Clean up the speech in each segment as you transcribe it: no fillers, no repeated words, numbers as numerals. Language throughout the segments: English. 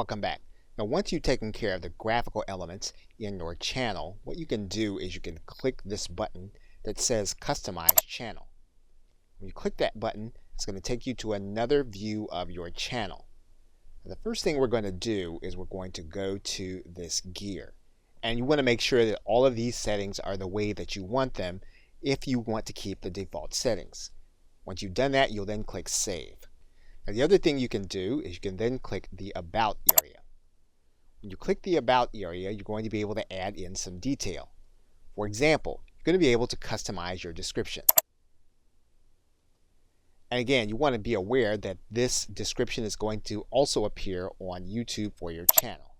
Welcome back. Now, once you've taken care of the graphical elements in your channel, what you can do is you can click this button that says Customize Channel. When you click that button, it's going to take you to another view of your channel. Now, the first thing we're going to do is we're going to go to this gear. And you want to make sure that all of these settings are the way that you want them if you want to keep the default settings. Once you've done that, you'll then click Save. Now, the other thing you can do is you can then click the About area. When you click the About area, you're going to be able to add in some detail. For example, you're going to be able to customize your description. And again, you want to be aware that this description is going to also appear on YouTube for your channel.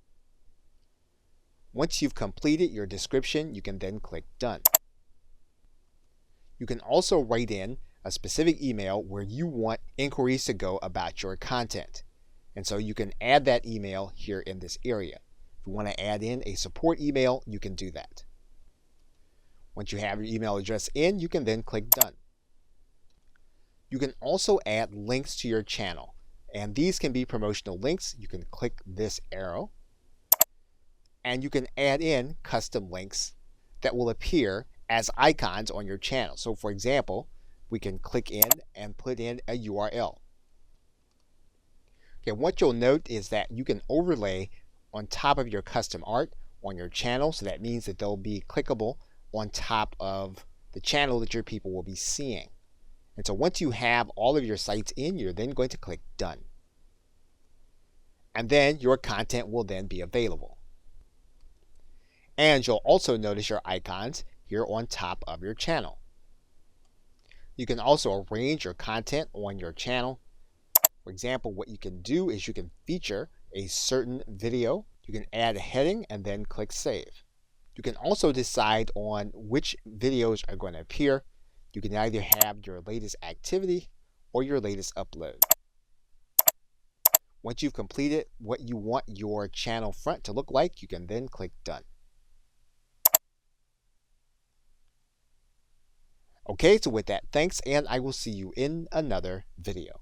Once you've completed your description, you can then click Done. You can also write in a specific email where you want inquiries to go about your content. And so you can add that email here in this area. If you want to add in a support email, you can do that. Once you have your email address in, you can then click Done. You can also add links to your channel, and these can be promotional links. You can click this arrow, and you can add in custom links that will appear as icons on your channel. So for example, we can click in and put in a URL. Okay, what you'll note is that you can overlay on top of your custom art on your channel, so that means that they'll be clickable on top of the channel that your people will be seeing. And so once you have all of your sites in, you're then going to click Done. And then your content will then be available. And you'll also notice your icons here on top of your channel. You can also arrange your content on your channel. For example, what you can do is you can feature a certain video. You can add a heading and then click Save. You can also decide on which videos are going to appear. You can either have your latest activity or your latest upload. Once you've completed what you want your channel front to look like, you can then click Done. Okay, so with that, thanks, and I will see you in another video.